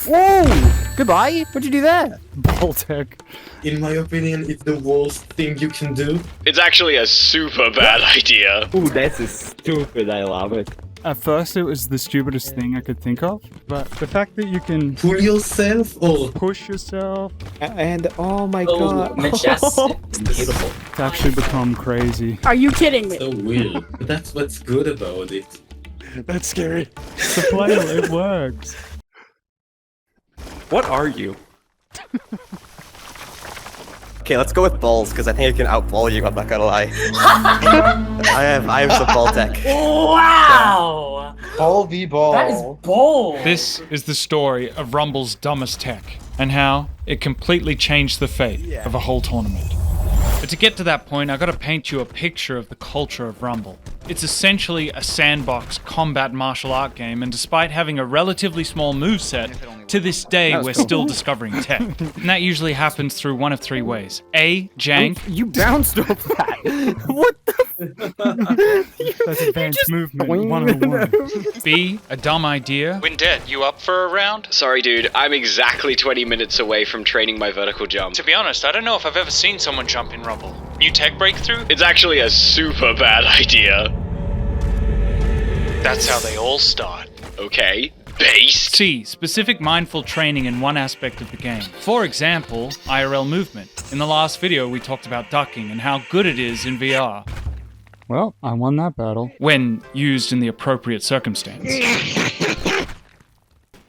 Whoa! Goodbye. What'd you do there? Ball tech. In my opinion, it's the worst thing you can do. It's actually a super bad idea. Ooh, this is stupid. I love it. At first, it was the stupidest thing I could think of, but the fact that you can Pull yourself or push yourself, And oh my god. Majestic. Beautiful. it's actually become crazy. Are you kidding me? so weird. But that's what's good about it. That's scary. It's a flail, it works. What are you? Okay, let's go with balls because I think I can outball you. I'm not gonna lie. I have some ball tech. Wow! Ball v ball. That is bold. This is the story of Rumble's dumbest tech, and how it completely changed the fate of a whole tournament. But to get to that point, I gotta paint you a picture of the culture of Rumble. It's essentially a sandbox combat martial art game, and despite having a relatively small moveset, to this day we're still discovering tech. And that usually happens through one of three ways. A, jank. You bounced off that. What the? That's advanced movement 101. B, a dumb idea. Windet, you up for a round? Sorry, dude. I'm exactly 20 minutes away from training my vertical jump. To be honest, I don't know if I've ever seen someone jump in Rumble. New tech breakthrough? It's actually a super bad idea. That's how they all start. Okay. Based. C, specific mindful training in one aspect of the game. For example, IRL movement. In the last video, we talked about ducking and how good it is in VR, Well, I won that battle. when used in the appropriate circumstance.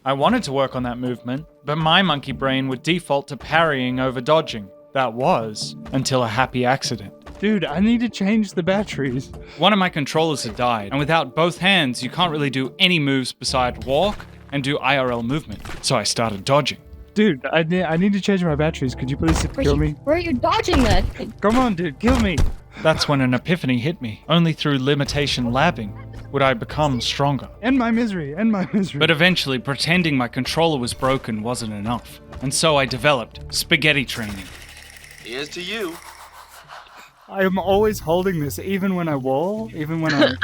I wanted to work on that movement, but my monkey brain would default to parrying over dodging. That was, until a happy accident. Dude, I need to change the batteries. One of my controllers had died, and without both hands, you can't really do any moves beside walk and do IRL movement. So I started dodging. Dude, I need to change my batteries. Could you please kill me? Where are you dodging that? Come on, dude, kill me. That's when an epiphany hit me. Only through limitation labbing would I become stronger. End my misery, end my misery. But eventually, pretending my controller was broken wasn't enough. And so I developed spaghetti training. Here's to you. I am always holding this, even when I wall, even when I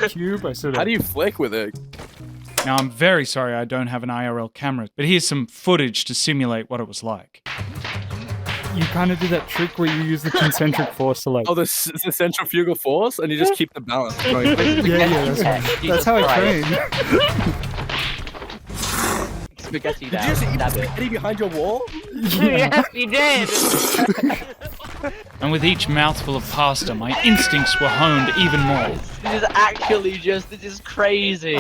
cube, I sort of... How do you flick with it? Now, I'm very sorry I don't have an IRL camera, but here's some footage to simulate what it was like. You kind of do that trick where you use the concentric force to like... Oh, the centrifugal force, and you just keep the balance. yeah, that's how I train. Spaghetti Did you down. just eat Stab it. spaghetti behind your wall? Yes, you did. And with each mouthful of pasta, my instincts were honed even more. This is actually just, this is crazy.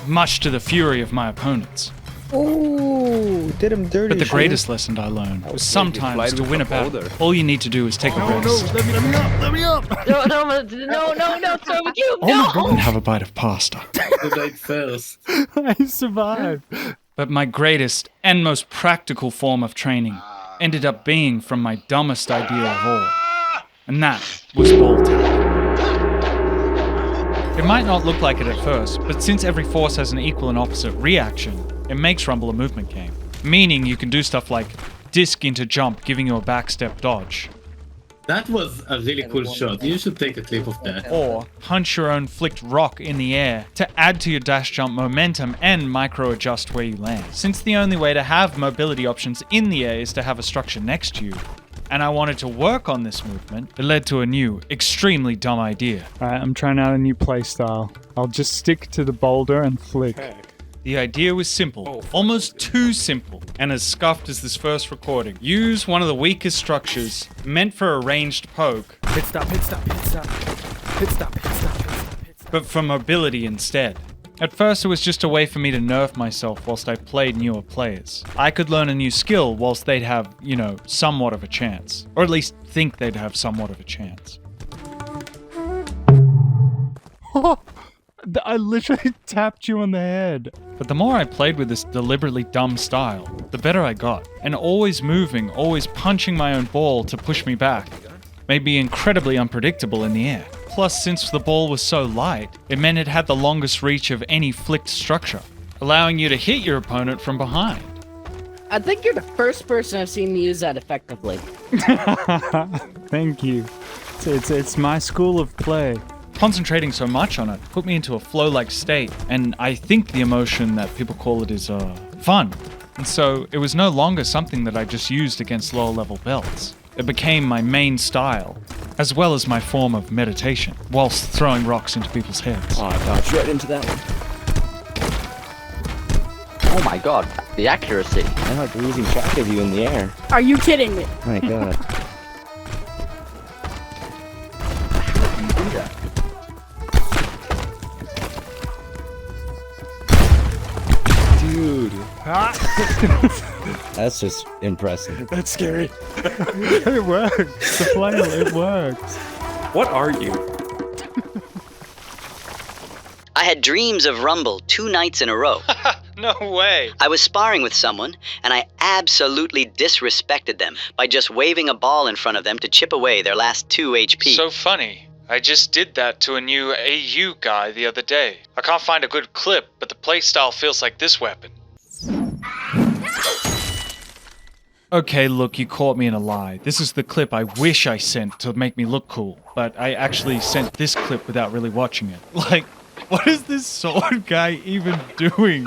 Much to the fury of my opponents. Ooh, did him dirty. But the greatest lesson I learned was sometimes to win a battle, all you need to do is take a rest Let me up. No, throw a cube. and have a bite of pasta. The like first. I survived. But my greatest and most practical form of training ended up being from my dumbest idea of all. And that was ball tag. It might not look like it at first, but since every force has an equal and opposite reaction, it makes Rumble a movement game. Meaning you can do stuff like disc into jump, giving you a backstep dodge. That was a really cool shot. You should take a clip of that. Or punch your own flicked rock in the air to add to your dash jump momentum and micro adjust where you land. Since the only way to have mobility options in the air is to have a structure next to you, and I wanted to work on this movement, it led to a new, extremely dumb idea. Alright, I'm trying out a new playstyle. I'll just stick to the boulder and flick. The idea was simple, almost too simple, and as scuffed as this first recording. Use one of the weakest structures, meant for a ranged poke, Hit stop, hit stop, hit stop. Hit stop, hit stop, hit stop, hit stop. but for mobility instead. At first it was just a way for me to nerf myself whilst I played newer players. I could learn a new skill whilst they'd have, somewhat of a chance. Or at least think they'd have somewhat of a chance. I literally tapped you on the head. But the more I played with this deliberately dumb style, the better I got. And always moving, always punching my own ball to push me back made me incredibly unpredictable in the air. Plus, since the ball was so light, it meant it had the longest reach of any flicked structure, allowing you to hit your opponent from behind. I think you're the first person I've seen use that effectively. Thank you. It's my school of play. concentrating so much on it put me into a flow-like state, and I think the emotion that people call it is fun. And so it was no longer something that I just used against lower-level belts. It became my main style, as well as my form of meditation, whilst throwing rocks into people's heads. Oh, I dodged right into that one. Oh my god, the accuracy. I'm like losing track of you in the air. Are you kidding me? Oh my god. Dude. That's just impressive. That's scary. It works. The flail, it works. What are you? I had dreams of Rumble 2 nights in a row. No way! I was sparring with someone, and I absolutely disrespected them by just waving a ball in front of them to chip away their last 2 HP. So funny. I just did that to a new AU guy the other day. I can't find a good clip, but the playstyle feels like this weapon. Okay, look, you caught me in a lie. This is the clip I wish I sent to make me look cool, but I actually sent this clip without really watching it. Like, what is this sword guy even doing?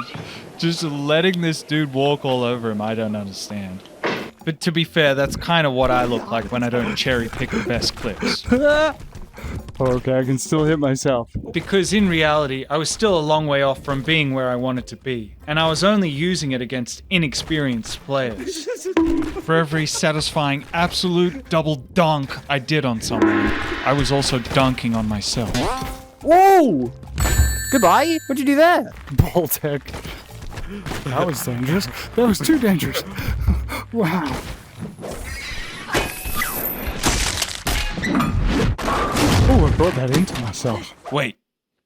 Just letting this dude walk all over him, I don't understand. But to be fair, that's kind of what I look like when I don't cherry pick the best clips. Okay, I can still hit myself. Because in reality, I was still a long way off from being where I wanted to be, and I was only using it against inexperienced players. For every satisfying absolute double dunk I did on someone, I was also dunking on myself. Whoa! Goodbye. What'd you do there? Ball tech. That was dangerous. That was too dangerous. Wow. Oh, I brought that into myself. Wait,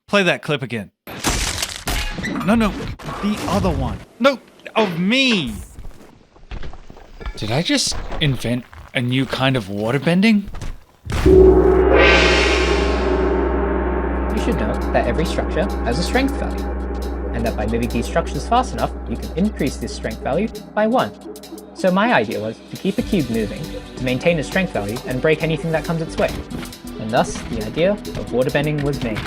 play that clip again. No, the other one. No, of me! Did I just invent a new kind of waterbending? You should know that every structure has a strength value, and that by moving these structures fast enough, you can increase this strength value by 1. So my idea was to keep a cube moving, to maintain its strength value and break anything that comes its way. And thus, the idea of waterbending was made.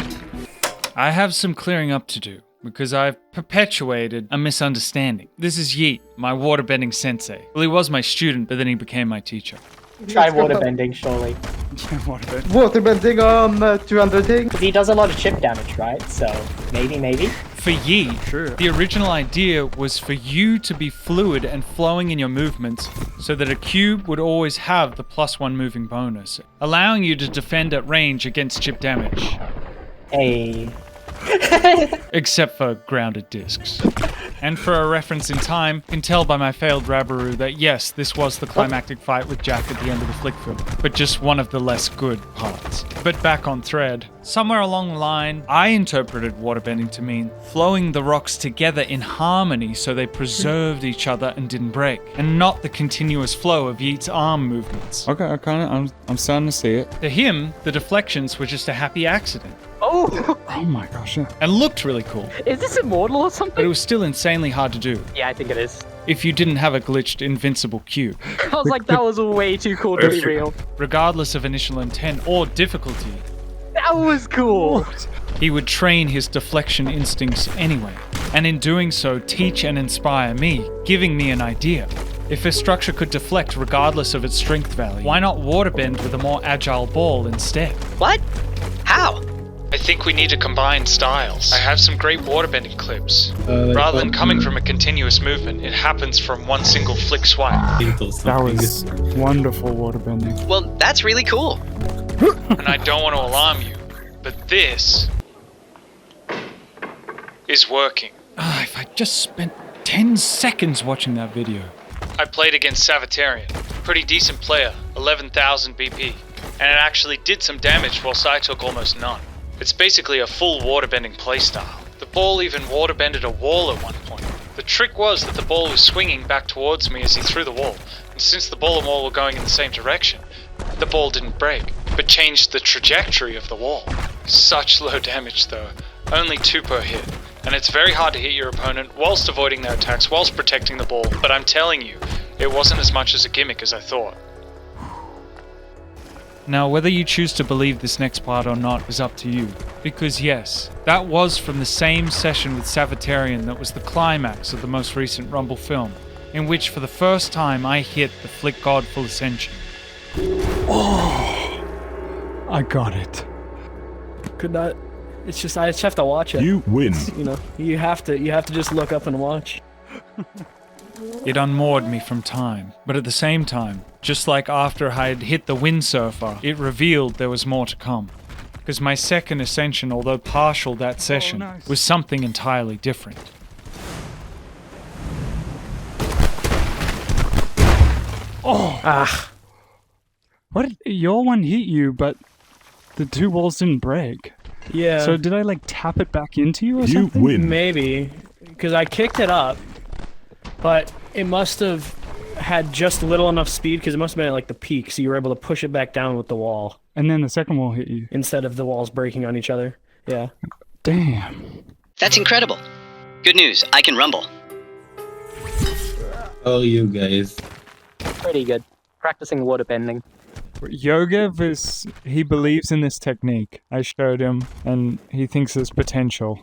I have some clearing up to do, because I've perpetuated a misunderstanding. This is Yeet, my waterbending sensei. Well, he was my student, but then he became my teacher. Try waterbending, surely. Waterbending on 200 thing. Because he does a lot of chip damage, right? So, maybe. For Yeet, the original idea was for you to be fluid and flowing in your movements so that a cube would always have the +1 moving bonus, allowing you to defend at range against chip damage. Hey. Except for grounded discs. And for a reference in time, you can tell by my failed Rabaru that yes, this was the climactic fight with Jack at the end of the flick film, but just one of the less good parts. But back on thread, somewhere along the line, I interpreted waterbending to mean flowing the rocks together in harmony so they preserved each other and didn't break, and not the continuous flow of Yeet's arm movements. Okay, I'm starting to see it. To him, the deflections were just a happy accident. Oh! Oh my gosh, yeah. And looked really cool. Is this immortal or something? But it was still insanely hard to do. Yeah, I think it is. If you didn't have a glitched invincible cube. I was like, that was way too cool to be real. Regardless of initial intent or difficulty. That was cool! He would train his deflection instincts anyway, and in doing so teach and inspire me, giving me an idea. If a structure could deflect regardless of its strength value, why not waterbend with a more agile ball instead? What? How? I think we need to combine styles. I have some great waterbending clips. Rather than coming from a continuous movement, it happens from one single flick swipe. That was wonderful waterbending. Well, that's really cool. And I don't want to alarm you, but this is working. If I just spent 10 seconds watching that video. I played against Savitarian, pretty decent player, 11,000 BP, and it actually did some damage whilst I took almost none. It's basically a full waterbending playstyle. The ball even waterbended a wall at one point. The trick was that the ball was swinging back towards me as he threw the wall, and since the ball and wall were going in the same direction, the ball didn't break, but changed the trajectory of the wall. Such low damage though, only 2 per hit, and it's very hard to hit your opponent whilst avoiding their attacks, whilst protecting the ball, but I'm telling you, it wasn't as much as a gimmick as I thought. Now, whether you choose to believe this next part or not is up to you. Because yes, that was from the same session with Savitarian that was the climax of the most recent Rumble film, in which for the first time I hit the Flick God Full Ascension. Oh, I got it. Could not. It's just I just have to watch it. You win. You know, you have to just look up and watch. It unmoored me from time, but at the same time, just like after I had hit the windsurfer, it revealed there was more to come. Because my second ascension, although partial that session, was something entirely different. Oh! Ah! What? Your one hit you, but the two walls didn't break. Yeah. So did I like tap it back into you or something? You win. Maybe, because I kicked it up, but it must have had just little enough speed because it must have been at like the peak, so you were able to push it back down with the wall. And then the second wall hit you. Instead of the walls breaking on each other. Yeah. Damn. That's incredible. Good news, I can rumble. How are you guys? Pretty good. Practicing waterbending. Yogev he believes in this technique. I showed him, and he thinks there's potential.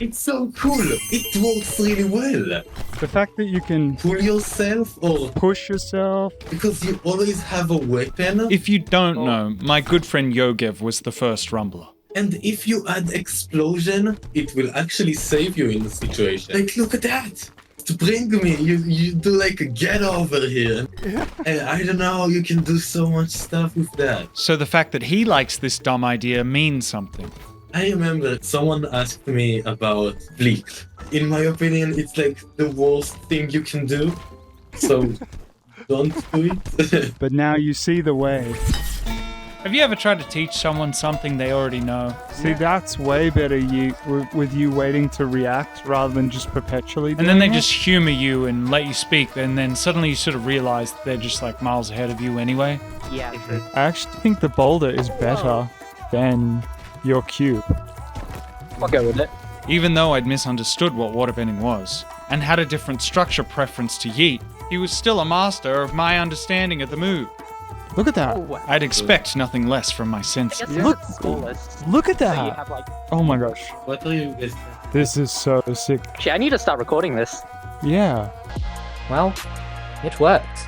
It's so cool. It works really well. The fact that you can Pull yourself or push yourself. because you always have a weapon. If you don't know, my good friend Yogev was the first rumbler. And if you add explosion, it will actually save you in the situation. Like, look at that. To bring me, you do like a get over here. And I don't know, you can do so much stuff with that. So the fact that he likes this dumb idea means something. I remember someone asked me about Bleak. In my opinion, it's like the worst thing you can do. So don't do it. But now you see the way. Have you ever tried to teach someone something they already know? See, that's way better with you waiting to react rather than just perpetually doing And then they it. just humor you and let you speak, and then suddenly you sort of realize they're just like miles ahead of you anyway. Yeah. I actually think the boulder is better than your cube. I'll go with it. Even though I'd misunderstood what waterbending was, and had a different structure preference to Yeet, he was still a master of my understanding of the move. Look at that. I'd expect nothing less from my sensei. Look at that. So you have, like... Oh my gosh. What are you guys? This is so sick. Actually, I need to start recording this. Yeah. Well, it worked.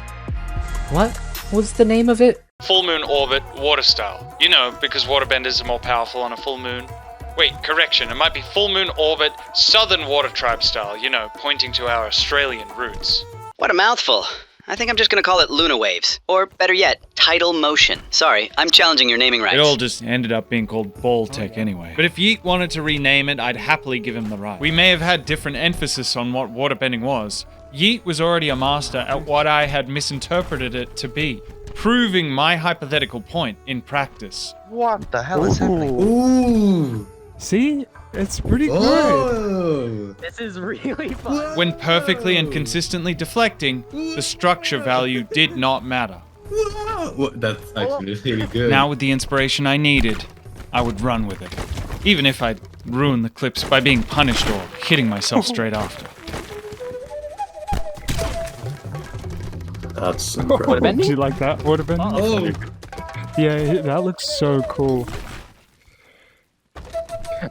What was the name of it? Full moon orbit, water style. You know, because waterbenders are more powerful on a full moon. Wait, correction, it might be full moon orbit, southern water tribe style, you know, pointing to our Australian roots. What a mouthful. I think I'm just gonna call it Luna Waves. Or better yet, Tidal Motion. Sorry, I'm challenging your naming rights. It all just ended up being called Ball Tech anyway. But if Yeet wanted to rename it, I'd happily give him the right. We may have had different emphasis on what waterbending was. Yeet was already a master at what I had misinterpreted it to be, proving my hypothetical point in practice. What the hell is happening? Ooh! See? It's pretty good. Oh! This is really fun. When perfectly and consistently deflecting, the structure value did not matter. Wow! Well, that's actually really good. Now with the inspiration I needed, I would run with it. Even if I'd ruin the clips by being punished or hitting myself straight after. That's incredible. Did you like that? Waterbending? Oh! Yeah, that looks so cool.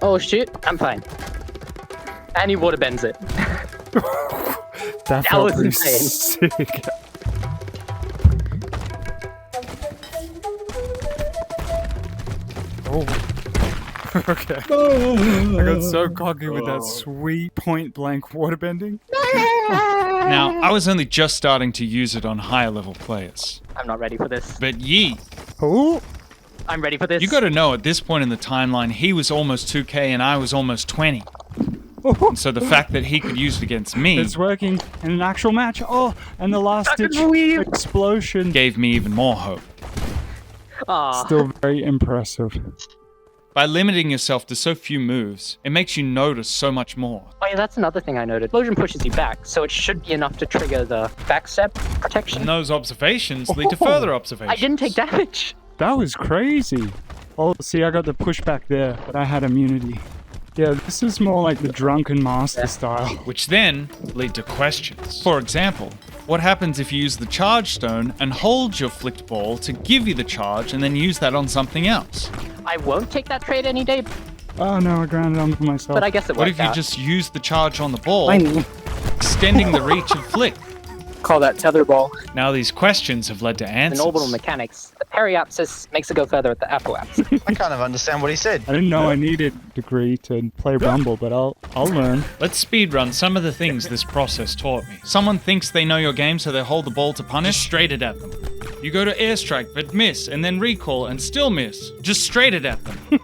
Oh shit, I'm fine. And he waterbends it. That felt was pretty insane. sick. Oh. Okay. I got so cocky with that sweet point blank waterbending. Now, I was only just starting to use it on higher level players. I'm not ready for this. But Yeet, Oh. I'm ready for this. you gotta know at this point in the timeline, he was almost 2k and I was almost 20. And so the fact that he could use it against me It's working in an actual match. Oh, and the last ditch explosion. gave me even more hope. Aw. Still very impressive. By limiting yourself to so few moves, it makes you notice so much more. Oh yeah, that's another thing I noted. Explosion pushes you back, so it should be enough to trigger the backstep protection. And those observations lead to further observations. I didn't take damage. That was crazy. Oh, see, I got the pushback there, but I had immunity. Yeah, this is more like the drunken master style. Which then lead to questions. For example, What happens if you use the charge stone and hold your flicked ball to give you the charge and then use that on something else? I won't take that trade any day, Oh no, I grounded onto myself. but I guess it What worked if you out. just use the charge on the ball, I mean, extending the reach of flick? call that tetherball. Now these questions have led to In answers. orbital mechanics, the periapsis makes it go further with the apoapsis. I kind of understand what he said. I didn't know I needed a degree to play Rumble, but I'll learn. Let's speedrun some of the things this process taught me. Someone thinks they know your game, so they hold the ball to punish, straight it at them. You go to airstrike, but miss, and then recall, and still miss. Just straight it at them.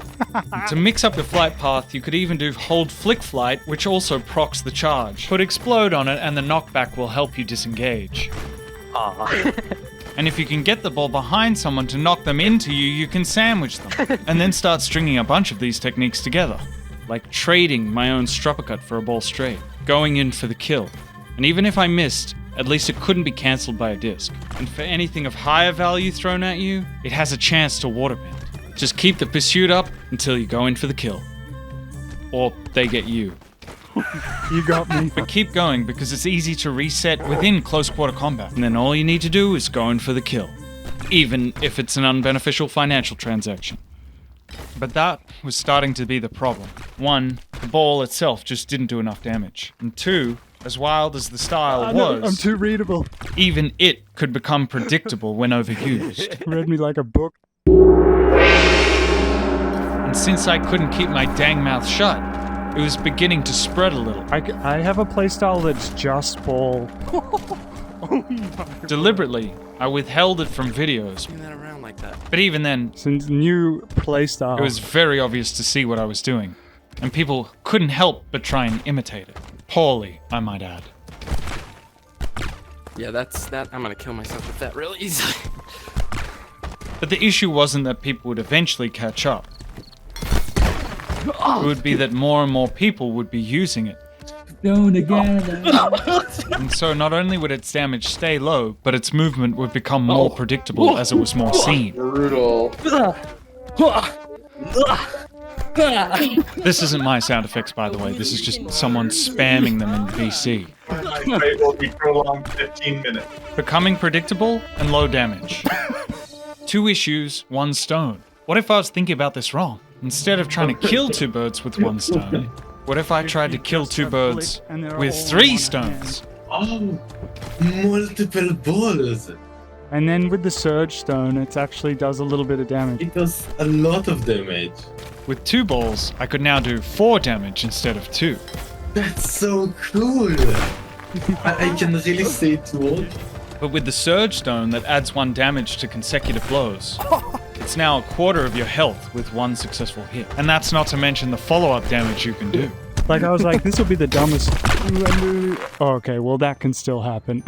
To mix up your flight path, you could even do hold flick flight, which also procs the charge. Put explode on it, and the knockback will help you disengage. And if you can get the ball behind someone to knock them into you, you can sandwich them. And then start stringing a bunch of these techniques together. Like trading my own struppercut for a ball straight. Going in for the kill. And even if I missed, at least it couldn't be cancelled by a disc. And for anything of higher value thrown at you, it has a chance to waterbend. Just keep the pursuit up until you go in for the kill. Or they get you. You got me. But keep going because it's easy to reset within close quarter combat. And then all you need to do is go in for the kill. Even if it's an unbeneficial financial transaction. But that was starting to be the problem. 1, the ball itself just didn't do enough damage. And 2, as wild as the style was, I'm too readable. even it could become predictable when overused. Read me like a book. And since I couldn't keep my dang mouth shut, it was beginning to spread a little. I have a playstyle that's just ball. Deliberately, I withheld it from videos. Swing that around like that. But even then, Since new playstyle. it was very obvious to see what I was doing. And people couldn't help but try and imitate it. Poorly, I might add. Yeah, that's that. I'm gonna kill myself with that real easily. But the issue wasn't that people would eventually catch up. It would be that more and more people would be using it. And so not only would its damage stay low, but its movement would become more predictable as it was more seen. Brutal. This isn't my sound effects, by the way. This is just someone spamming them in VC. My fight will be prolonged 15 minutes. Becoming predictable and low damage. 2 issues, 1 stone. What if I was thinking about this wrong? Instead of trying to kill 2 birds with 1 stone, what if I tried to kill 2 birds with 3 stones? Oh, multiple balls. And then with the Surge Stone, it actually does a little bit of damage. It does a lot of damage. With 2 balls, I could now do 4 damage instead of 2. That's so cool. I can really say it works. But with the Surge Stone that adds 1 damage to consecutive blows, it's now a quarter of your health with 1 successful hit. And that's not to mention the follow-up damage you can do. Like, I was like, this will be the dumbest. Oh, okay, well, that can still happen.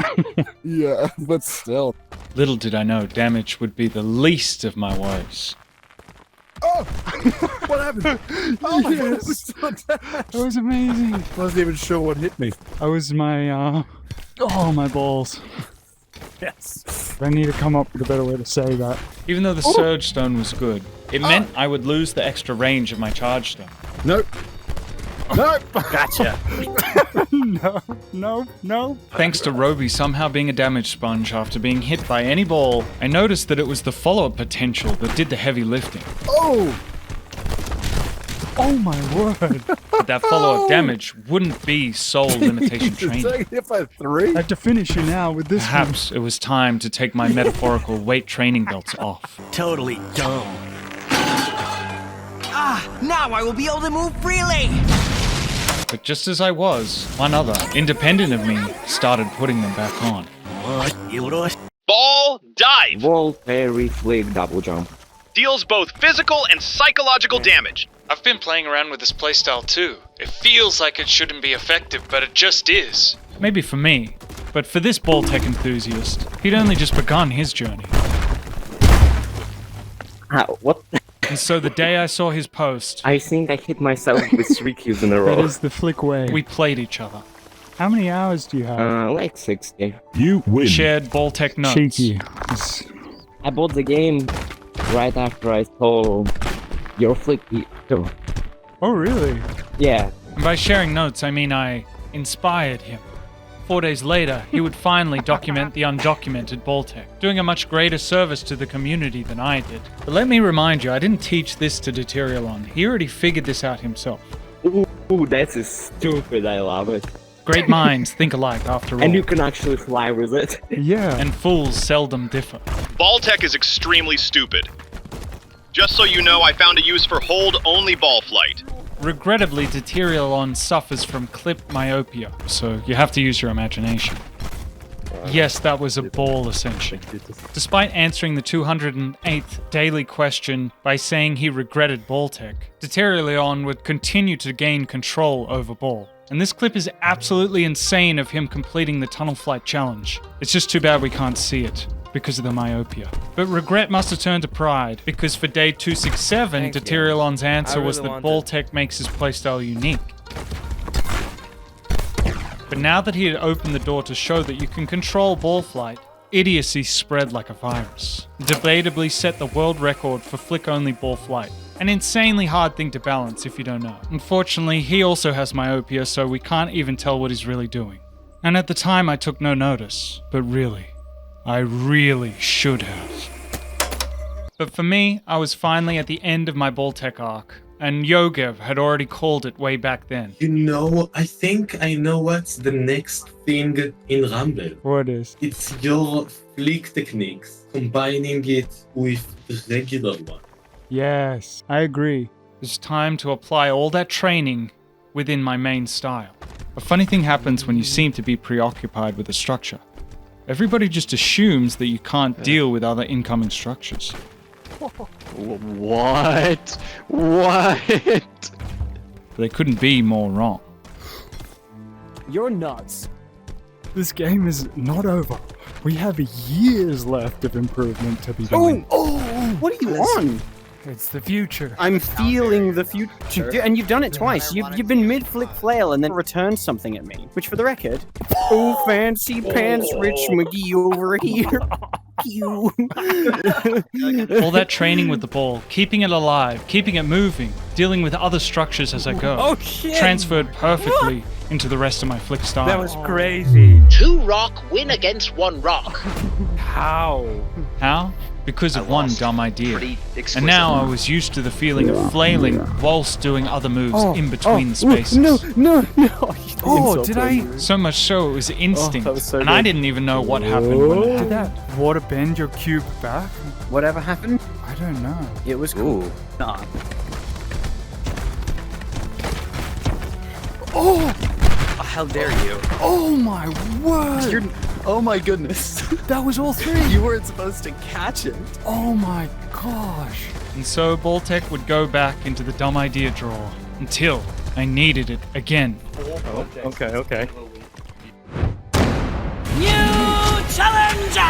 Yeah, but still. Little did I know damage would be the least of my woes. Oh! What happened? Oh my god, it was so attached. That was amazing. I wasn't even sure what hit me. I was my, my balls. Yes. I need to come up with a better way to say that. Even though the Surge Stone was good, it meant I would lose the extra range of my Charge Stone. Nope. Nope. Gotcha. No. Thanks to Roby somehow being a damage sponge after being hit by any ball, I noticed that it was the follow-up potential that did the heavy lifting. Oh! Oh my word. But that follow-up damage wouldn't be soul limitation training. Hit by 3? I have to finish you now with this Perhaps it was time to take my metaphorical weight training belts off. Totally dumb. Now I will be able to move freely! But just as I was, one other, independent of me, started putting them back on. Ball dive! Wall parry flick double jump. Deals both physical and psychological damage. I've been playing around with this playstyle too. It feels like it shouldn't be effective, but it just is. Maybe for me, but for this ball tech enthusiast, he'd only just begun his journey. What? And so the day I saw his post, I think I hit myself with 3 kills in a row. That is the flick way. we played each other. How many hours do you have? Like 60. You win. Shared ball tech notes. Cheeky. I bought the game right after I saw your flick video. Oh, really? Yeah. And by sharing notes, I mean I inspired him. 4 days later, he would finally document the undocumented ball tech, doing a much greater service to the community than I did. But let me remind you, I didn't teach this to Deuteriolon. He already figured this out himself. Ooh, that's stupid. I love it. Great minds think alike, after all. And you can actually fly with it. Yeah. And fools seldom differ. Ball tech is extremely stupid. Just so you know, I found a use for hold-only ball flight. Regrettably, Deuteriolon suffers from clip myopia, so you have to use your imagination. Yes, that was a ball ascension. Despite answering the 208th daily question by saying he regretted ball tech, Deuteriolon would continue to gain control over ball. And this clip is absolutely insane of him completing the tunnel flight challenge. It's just too bad we can't see it, because of the myopia. But regret must have turned to pride, because for day 267, Deuteriolon's answer was that ball tech makes his playstyle unique. But now that he had opened the door to show that you can control ball flight, idiocy spread like a virus. Debatably set the world record for flick-only ball flight. An insanely hard thing to balance if you don't know. Unfortunately, he also has myopia, so we can't even tell what he's really doing. And at the time I took no notice, but really, I really should have. But for me, I was finally at the end of my ball tech arc, and Yogev had already called it way back then. You know, I think I know what's the next thing in Rumble. What is? It's your flick techniques, combining it with the regular one. Yes, I agree. It's time to apply all that training within my main style. A funny thing happens when you seem to be preoccupied with a structure. Everybody just assumes that you can't deal with other incoming structures. What? What? They couldn't be more wrong. You're nuts. This game is not over. We have years left of improvement to be doing. Oh, what are you on? It's the future. I'm feeling the future. And you've done it twice. You've been mid-flick flail and then returned something at me. Which, for the record, oh, fancy pants Rich McGee over here. Pew. All that training with the ball, keeping it alive, keeping it moving, dealing with other structures as I go. Oh, shit. Transferred perfectly into the rest of my flick style. That was crazy. 2 rock win against 1 rock. How? How? Because of one dumb idea. And now I was used to the feeling of flailing whilst doing other moves in between the spaces. No. Oh, did I? So much so it was instinct. And I didn't even know what happened when it happened. Did that water bend your cube back? Whatever happened? I don't know. It was cool. Nah. Oh! How dare you? Oh my word! Oh my goodness. That was all 3. You weren't supposed to catch it. Oh my gosh. And so ball tech would go back into the dumb idea drawer until I needed it again. Oh, okay. New challenger!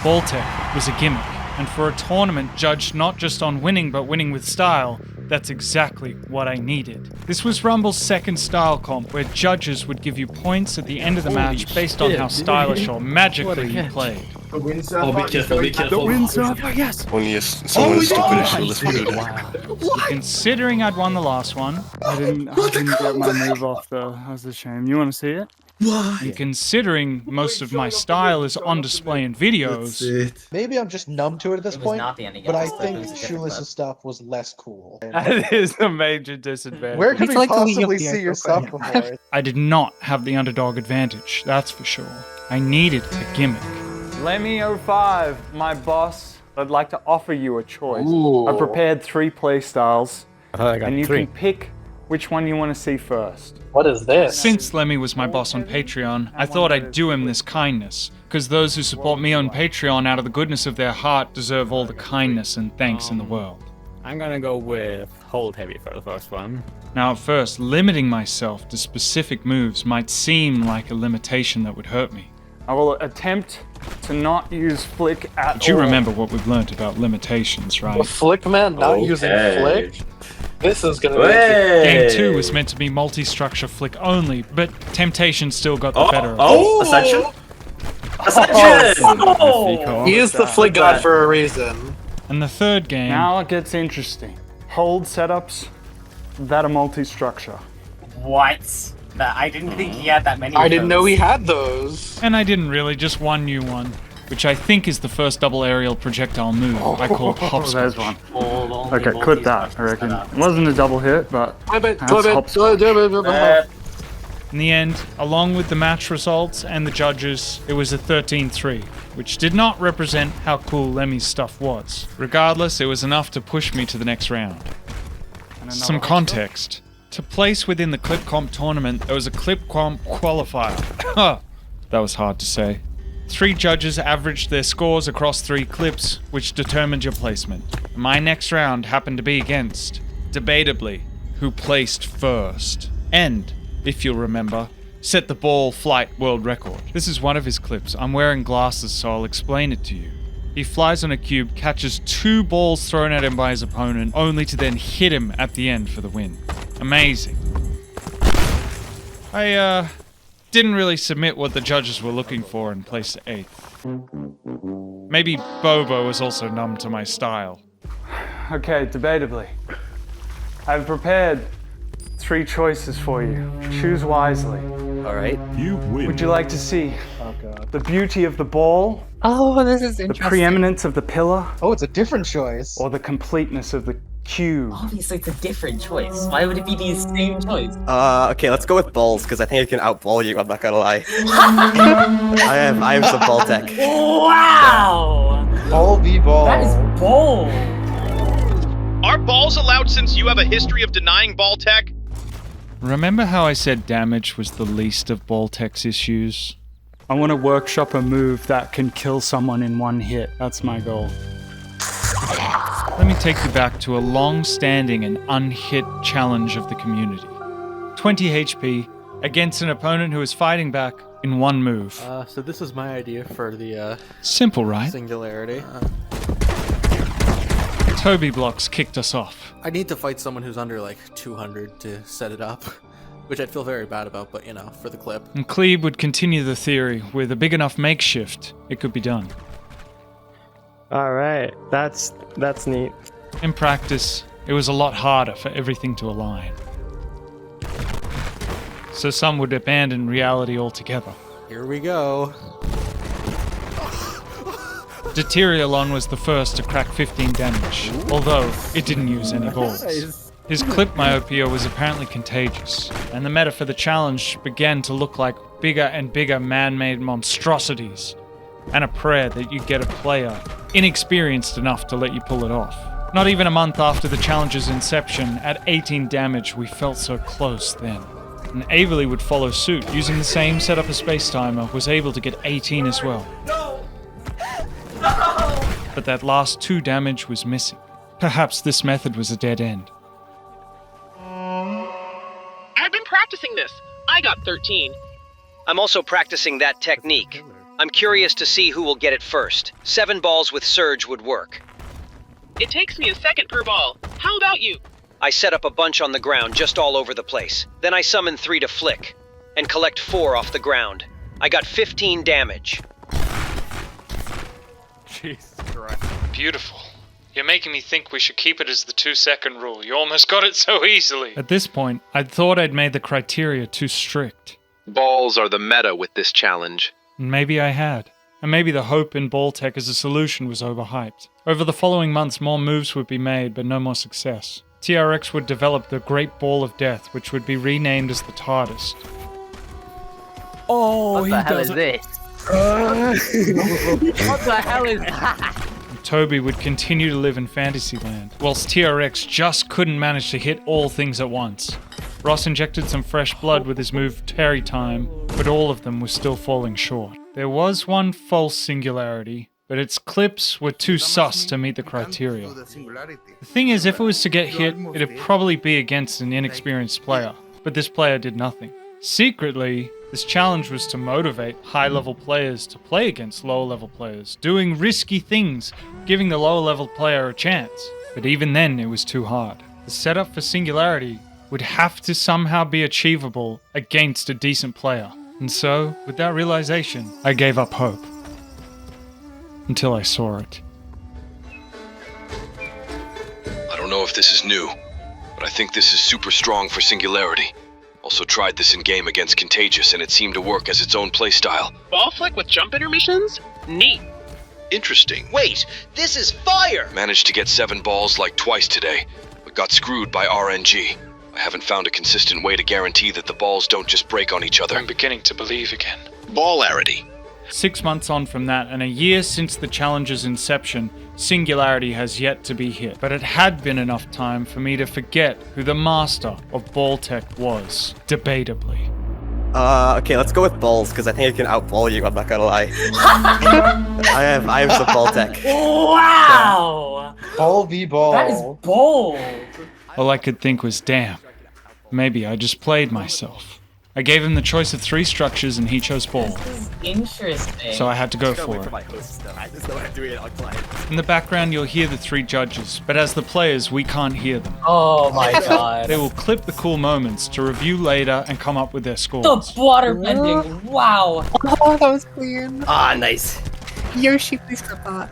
Ball tech was a gimmick, and for a tournament judged not just on winning but winning with style, that's exactly what I needed. This was Rumble's second style comp, where judges would give you points at the end of the match based on how stylish or magically you played. Oh, be careful, be careful. The windsurfer, yes! Only someone as stupid as shoelesser would do. Considering I'd won the last one, I didn't get my move off though. That was a shame. You want to see it? Why? and considering most of my style is on display in videos, Maybe I'm just numb to it at this point, not the ending but I episode, it think was a different shoeless clip. stuff was less cool. That is a major disadvantage. Where could we possibly see your stuff before? I did not have the underdog advantage, that's for sure. I needed a gimmick. Lemmy05, my boss, I'd like to offer you a choice. Ooh. I've prepared 3 play styles, I got and you 3. can pick which one you want to see first. What is this? Since Lemmy was my boss on Patreon, I thought I'd do him this kindness, because those who support me on Patreon out of the goodness of their heart deserve all the kindness and thanks in the world. I'm gonna go with hold heavy for the first one. Now at first, limiting myself to specific moves might seem like a limitation that would hurt me. I will attempt to not use flick at all. But you remember what we've learned about limitations, right? Flick man not using flick? This is gonna be Game 2 was meant to be multi-structure flick only, but temptation still got the better of it. Ascension? Ascension! He is the flick god for a reason. And the third game... Now it gets interesting. Hold setups that are multi-structure. What? That I didn't think he had that many. I didn't know he had those. And I didn't really, just one new one, which I think is the first double aerial projectile move I called hopscotch. There's one. Okay, clip that, I reckon. It wasn't a double hit, but that's hopscotch. In the end, along with the match results and the judges, it was a 13-3, which did not represent how cool Lemmy's stuff was. Regardless, it was enough to push me to the next round. Some context. To place within the Clip Comp tournament, there was a Clip Comp qualifier. That was hard to say. 3 judges averaged their scores across 3 clips, which determined your placement. My next round happened to be against, debatably, who placed first. And, if you'll remember, set the ball flight world record. This is one of his clips. I'm wearing glasses, so I'll explain it to you. He flies on a cube, catches 2 balls thrown at him by his opponent, only to then hit him at the end for the win. Amazing. I didn't really submit what the judges were looking for and placed 8th. Maybe Bobo was also numb to my style. Okay, debatably. I've prepared 3 choices for you. Choose wisely. Alright. You win. Would you like to see the beauty of the ball? Oh, this is The interesting. preeminence of the pillar? Oh, it's a different choice. Or the completeness of the cube? Obviously, it's a different choice. Why would it be the same choice? Okay, let's go with balls, because I think I can outball you, I'm not gonna lie. I have some ball tech. Wow! Ball v ball. That is bold. Are balls allowed since you have a history of denying ball tech? Remember how I said damage was the least of Baltec's issues? I want to workshop a move that can kill someone in 1 hit. That's my goal. Let me take you back to a long-standing and unhit challenge of the community. 20 HP against an opponent who is fighting back in 1 move. So this is my idea for the Simple, right? singularity. Toby Blocks kicked us off. I need to fight someone who's under like 200 to set it up, which I'd feel very bad about, but you know, for the clip. And Cleve would continue the theory, with a big enough makeshift, it could be done. Alright, that's neat. In practice, it was a lot harder for everything to align. So some would abandon reality altogether. Here we go. Deuteriolon was the first to crack 15 damage, although it didn't use any balls. His clip myopia was apparently contagious, and the meta for the challenge began to look like bigger and bigger man-made monstrosities, and a prayer that you get a player inexperienced enough to let you pull it off. Not even a month after the challenge's inception, at 18 damage, we felt so close then. And Averly would follow suit, using the same setup as Space Timer, was able to get 18 as well. But that last 2 damage was missing. Perhaps this method was a dead end. I've been practicing this. I got 13. I'm also practicing that technique. I'm curious to see who will get it first. 7 balls with Surge would work. It takes me a second per ball. How about you? I set up a bunch on the ground just all over the place. Then I summon 3 to flick, and collect 4 off the ground. I got 15 damage. Jesus Christ. Beautiful. You're making me think we should keep it as the 2-second rule. You almost got it so easily. At this point, I'd thought I'd made the criteria too strict. Balls are the meta with this challenge. And maybe I had. And maybe the hope in ball tech as a solution was overhyped. Over the following months, more moves would be made, but no more success. TRX would develop the Great Ball of Death, which would be renamed as the TARDIS. Oh, What the hell is this? What the hell is that? Toby would continue to live in Fantasyland, whilst TRX just couldn't manage to hit all things at once. Ross injected some fresh blood with his move Terry Time, but all of them were still falling short. There was one false singularity, but its clips were too sus to meet the criteria. The thing is, if it was to get hit, it'd probably be against an inexperienced player, but this player did nothing. Secretly, this challenge was to motivate high-level players to play against lower-level players, doing risky things, giving the lower-level player a chance. But even then, it was too hard. The setup for Singularity would have to somehow be achievable against a decent player. And so, with that realization, I gave up hope. Until I saw it. I don't know if this is new, but I think this is super strong for Singularity. Also tried this in game against Contagious and it seemed to work as its own playstyle. Ball flick with jump intermissions? Neat. Interesting. Wait, this is fire! Managed to get 7 balls like twice today, but got screwed by RNG. I haven't found a consistent way to guarantee that the balls don't just break on each other. I'm beginning to believe again. Ballarity. 6 months on from that, and a year since the challenge's inception, Singularity has yet to be hit. But it had been enough time for me to forget who the master of ball tech was, debatably. Okay, let's go with balls, because I think I can outball you, I'm not gonna lie. I have some ball tech. Wow! Ball v ball. That is bold. All I could think was, damn, maybe I just played myself. I gave him the choice of 3 structures and he chose ball. This is interesting. So I had to go for it. In the background you'll hear the 3 judges, but as the players we can't hear them. Oh my god. They will clip the cool moments to review later and come up with their scores. The waterbending, wow. Oh, that was clean. Ah, nice. Yoshi, please clip that.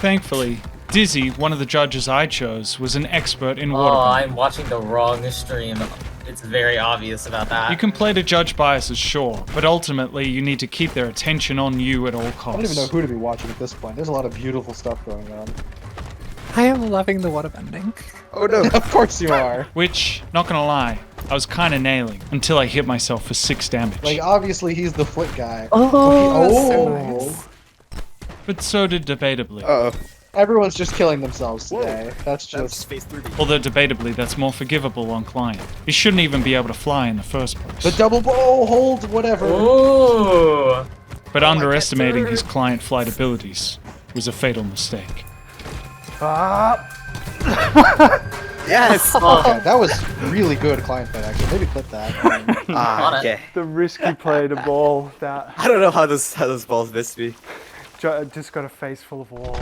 Thankfully, Dizzy, one of the judges I chose, was an expert in Oh, waterbending. I'm watching the wrong stream. It's very obvious about that. You can play to judge biases, sure, but ultimately you need to keep their attention on you at all costs. I don't even know who to be watching at this point. There's a lot of beautiful stuff going on. I am loving the waterbending. Oh no, of course you are. Which, not gonna lie, I was kinda nailing until I hit myself for 6 damage. Like, obviously he's the flick guy. Oh, that's so nice. But so did Debatably. Uh-oh. Everyone's just killing themselves today. That's just... Although debatably that's more forgivable on client. He shouldn't even be able to fly in the first place. The double ball, hold, whatever. Ooh. But underestimating his client flight abilities was a fatal mistake. Yes! Okay, that was really good client fight actually. Maybe clip that. Okay. The risky play to ball that. I don't know how those balls missed me. Just got a face full of wall.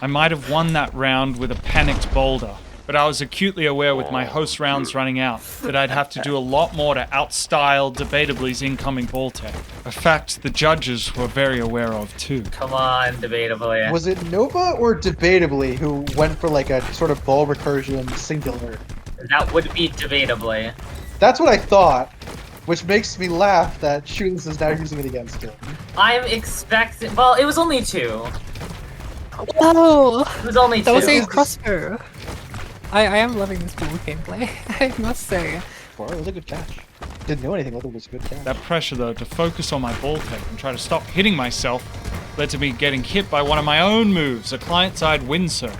I might have won that round with a panicked boulder, but I was acutely aware with my host rounds running out that I'd have to do a lot more to outstyle Debatably's incoming ball tech. A fact the judges were very aware of too. Come on, Debatably. Was it Nova or Debatably who went for like a sort of ball recursion singular? That would be Debatably. That's what I thought, which makes me laugh that Shoeless is now using it against him. I'm expecting. Well, it was only 2. Whoa! It was only 2. That was a crossbow. I am loving this ball gameplay, I must say. Well, it was a good catch. Didn't know anything, whether it was a good catch. That pressure though, to focus on my ball tech and try to stop hitting myself, led to me getting hit by one of my own moves, a client-side windsurf.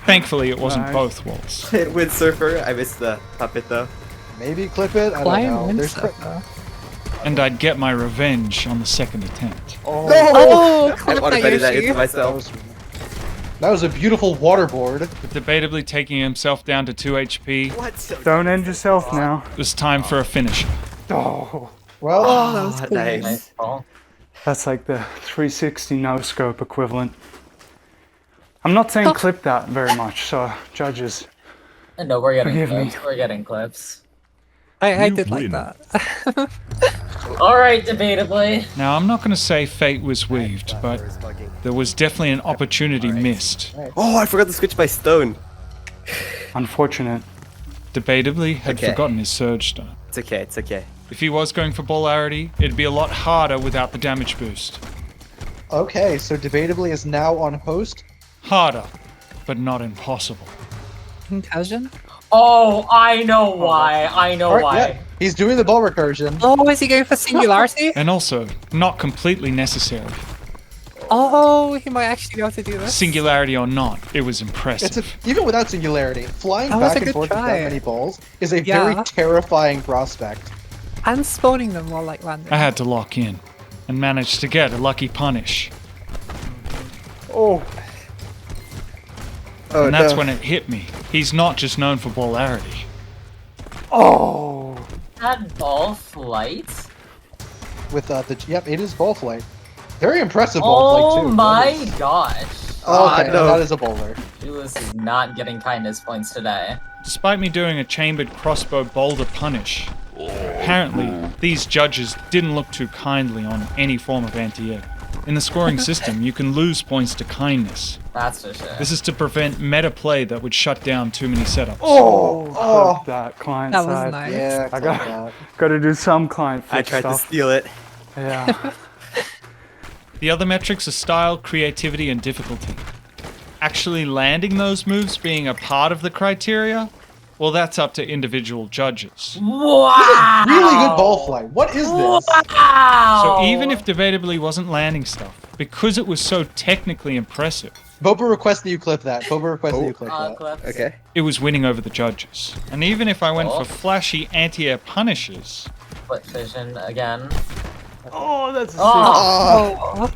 Thankfully it wasn't both walls. Windsurfer, I missed the puppet though. Maybe clip it, I don't know. There's And I'd get my revenge on the 2nd attempt. Oh, I want to bet that into myself. That was a beautiful waterboard. But debatably taking himself down to 2 HP. Don't end yourself now. It was time for a finisher. Oh. Well, that was cool. Nice. That's like the 360 no-scope equivalent. I'm not saying clip that very much, so judges. No, we're getting Forgive clips. me. We're getting clips. I did like that. Alright, Debatably. Now, I'm not going to say fate was weaved, but there was definitely an opportunity missed. Oh, I forgot to switch my stone. Unfortunate. Debatably had Okay. forgotten his surge stone. It's okay, it's okay. If he was going for ballarity, it'd be a lot harder without the damage boost. Okay, so Debatably is now on host. Harder, but not impossible. Concussion? Oh, I know why. I know Alright, why. yeah, he's doing the ball recursion. Oh, is he going for singularity? And also, not completely necessary. Oh, he might actually be able to do this. Singularity or not, it was impressive. Even without singularity, flying That was back a and good forth with try. that many balls is a Yeah. very terrifying prospect. And spawning them while like landing. I had to lock in, and managed to get a lucky punish. Oh. Oh, And that's no. when it hit me. He's not just known for ballarity. Oh. That ball flight? With yep, it is ball flight. Very impressive ball flight too. Oh my gosh. Oh, okay, no. that is a bowler. Shoeless is not getting kindness points today. Despite me doing a chambered crossbow boulder punish, apparently these judges didn't look too kindly on any form of anti-air. In the scoring system, you can lose points to kindness. That's for sure. This is to prevent meta play that would shut down too many setups. Oh, that client That was side. nice. Yeah, I got to do some client I fix tried to stuff. steal it. Yeah. The other metrics are style, creativity, and difficulty. Actually landing those moves being a part of the criteria, well, that's up to individual judges. Wow! Really good ball flight. What is this? Wow! So even if debatably wasn't landing stuff, because it was so technically impressive, Boba requests that you clip that. Boba requests that you clip that. Clips. Okay. it was winning over the judges. And even if I went for flashy anti-air punishes, Split vision again. Oh, that's a Oh!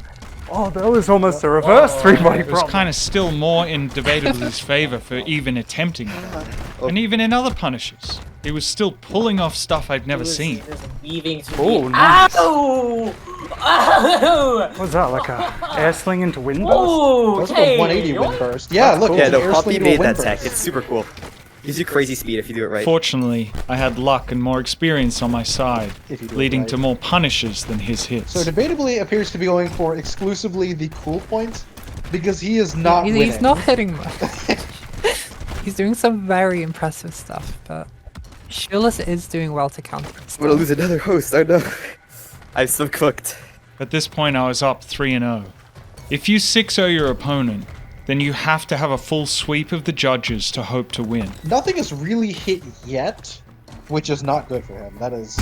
Oh, that was almost a reverse three-body it was problem. kind of still more in debatably's favor for even attempting it. And even in other punishes, he was still pulling off stuff I'd never seen. Weaving through Oh, the... nice. Ow! Ow! What was that, like a air sling into wind burst? Oh, That was like a 180 wind burst. Yeah, look, Yeah, it's no, an air Poppy swing into a made wind that tech. burst. It's super cool. Gives you crazy speed if you do it right. Fortunately, I had luck and more experience on my side, If you do it leading right. to more punishes than his hits. So debatably appears to be going for exclusively the cool point because he is not winning. He's not hitting much. He's doing some very impressive stuff, but shoelesser is doing well to counter it. I'm gonna lose another host. I know. I'm so cooked. At this point, I was up 3-0. If you 6-0 your opponent, then you have to have a full sweep of the judges to hope to win. Nothing has really hit yet, which is not good for him. That is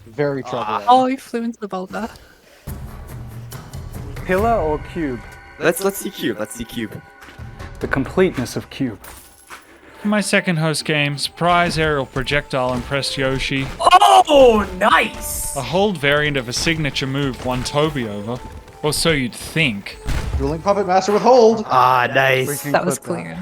very troubling. Oh, he flew into the boulder. Pillar or cube? Let's see cube. Let's see cube. The completeness of cube. In my second host game, surprise aerial projectile impressed Yoshi. Oh, nice! A hold variant of a signature move won Toby over. Or so you'd think. Dueling Puppet Master with hold. Ah, nice. That was clean.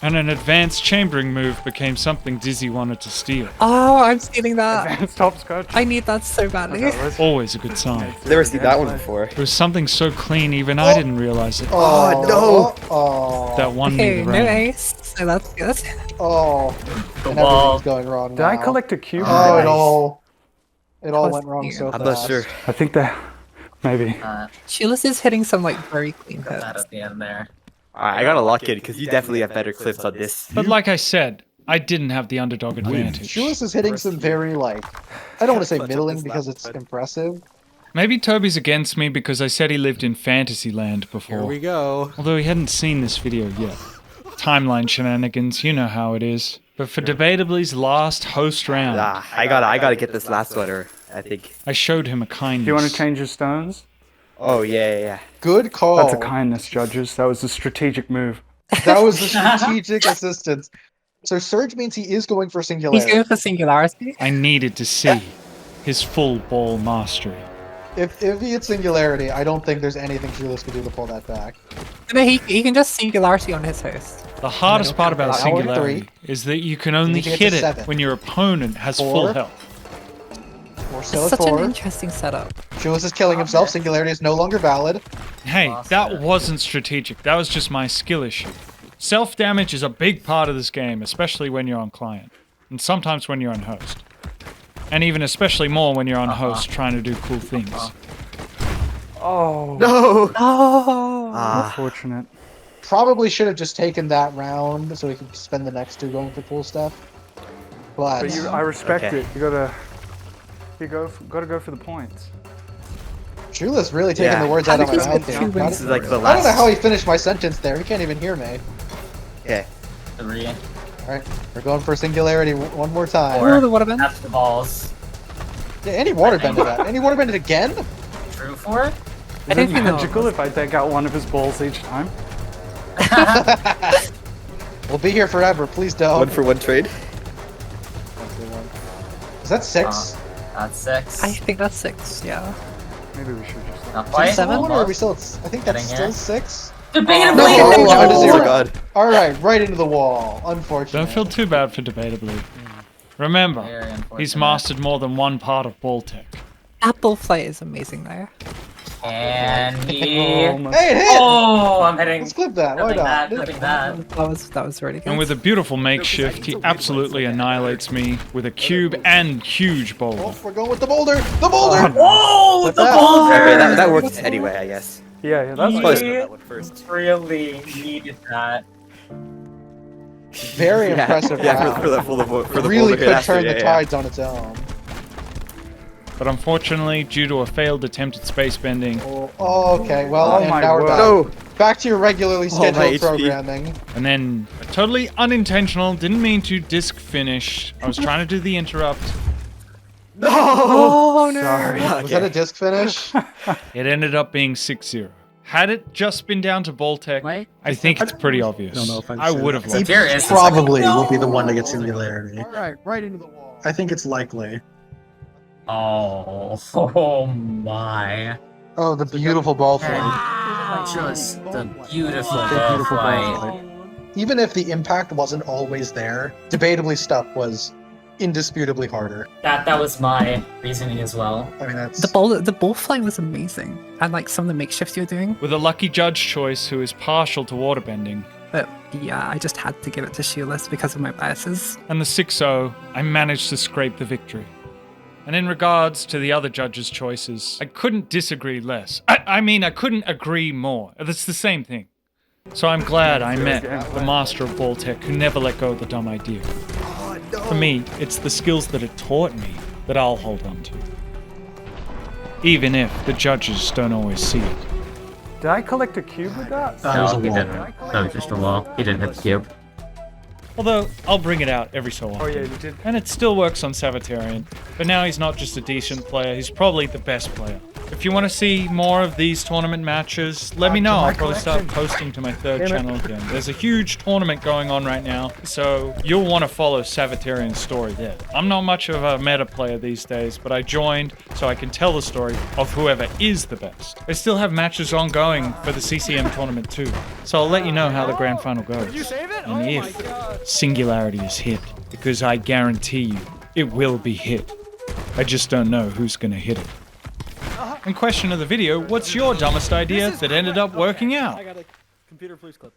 And an advanced chambering move became something Dizzy wanted to steal. Oh, I'm stealing that. Advanced hopscotch. I need that so badly. Always a good sign. Never seen that one before. It was something so clean even I didn't realize it. Oh, no. Oh. That won Okay, me the no round. ace, so that's good. Oh. The And wall. everything's going wrong Did I now. collect a cube? Oh, Nice. it all went wrong so I'm fast. not sure. I think that maybe. Shoeless is hitting some like very clean Got that hits. at the end there. I gotta lock in because you definitely have better clips on this. But like I said, I didn't have the underdog advantage. Shoeless is hitting some very, like, I don't want to say middling because it's impressive. Maybe Toby's against me because I said he lived in Fantasyland before. Here we go. Although he hadn't seen this video yet. Timeline shenanigans, you know how it is. But for Debatably's last host round, I gotta get this last letter, I think. I showed him a kindness. Do you want to change your stones? Oh, yeah. Good call. That's a kindness, judges. That was a strategic move. That was the strategic assistance. So Surge means he is going for He's singularity. going for singularity. I needed to see his full ball mastery. If he hits singularity, I don't think there's anything Shoeless could do to pull that back. No, he can just singularity on his host. The hardest part about Hour singularity 3. is that you can only You can get hit to it 7. when your opponent has 4. full health. We're It's still at such an 4. interesting setup. Shoeless is killing himself. Singularity is no longer valid. Hey, that wasn't strategic. That was just my skill issue. Self-damage is a big part of this game, especially when you're on client. And sometimes when you're on host. And even especially more when you're on host trying to do cool things. Oh. No! Oh. Unfortunate. Probably should have just taken that round so he could spend the next 2 going for cool stuff. But I respect Okay. it. Gotta go for the points. Shoeless really taking Yeah. the words How out of did my he mouth get here. 2 wins? This is like the I don't know last. how he finished my sentence there. He can't even hear me. Okay. 3. Alright, we're going for singularity one more time. Oh, the waterbend. That's the balls. Yeah, any waterbended that. Any waterbended again? True for it? I Is don't it think magical if I take out one of his balls each time? We'll be here forever. Please don't. 1 for 1 trade. Is that 6? That's 6. I think that's 6, yeah. Maybe we should just. Not quite. 7? Or are we still? I think that's Getting still here. 6. Debatably! No, it's down to Oh 0. my god. All right into the wall. Unfortunate. Don't feel too bad for Debatably. Remember, Very unfortunate. he's mastered more than one part of ball tech. Apple flight is amazing there. Candy. Hey, it hit! Oh, I'm hitting. Let's clip that. Why not? Clipping that. That was really good. And with a beautiful makeshift, he absolutely annihilates me with a cube and huge boulder. Oh, we're going with the boulder. The boulder. Oh, the that? boulder. Okay, that worked anyway, I guess. Yeah, that's That one first. Really needed that. Very impressive. Yeah, round. for the Really boulder hit could after, turn yeah, the yeah. tides on its own. But unfortunately, due to a failed attempt at space bending, Oh, okay. Well, Oh and my now we're word. back. No! Back to your regularly Oh, my scheduled HP. programming. and then totally unintentional, didn't mean to disc finish. I was trying to do the interrupt. Oh no! Sorry. Was that a disc finish? It ended up being 6-0. Had it just been down to Boltec, I think it's pretty obvious. don't know if I'd I say would that. have loved There it. is. Probably will be the one to get singularity. Alright, right into the wall. I think it's likely. Oh my. Oh, the beautiful ball flight. Just the beautiful The ball beautiful ball flight. flight. Even if the impact wasn't always there, debatably stuff was indisputably harder. That was my reasoning as well. I mean, that's The ball flight was amazing. And like some of the makeshifts you were doing. With a lucky judge choice who is partial to waterbending. But yeah, I just had to give it to shoeless because of my biases. And the 6-0, I managed to scrape the victory. And in regards to the other judges' choices, I couldn't disagree less. I mean, I couldn't agree more. That's the same thing. So I'm glad I met the master of Boltec who never let go of the dumb idea. For me, it's the skills that it taught me that I'll hold on to. Even if the judges don't always see it. Did I collect a cube with that? No, he didn't. That was just a wall. He didn't hit the cube. Although, I'll bring it out every so often. Oh yeah, you did. And it still works on Sabbatarian. But now he's not just a decent player, he's probably the best player. If you want to see more of these tournament matches, let me know. I'll probably start posting to my third channel again. There's a huge tournament going on right now, so you'll want to follow Sabbatarian's story there. I'm not much of a meta player these days, but I joined so I can tell the story of whoever is the best. They still have matches ongoing for the CCM tournament too, so I'll let you know how the grand final goes. Did you save it? And Oh if my god. singularity is hit, because I guarantee you it will be hit. I just don't know who's gonna hit it. And question of the video, what's your dumbest idea that ended up working out? I got a computer, please clip.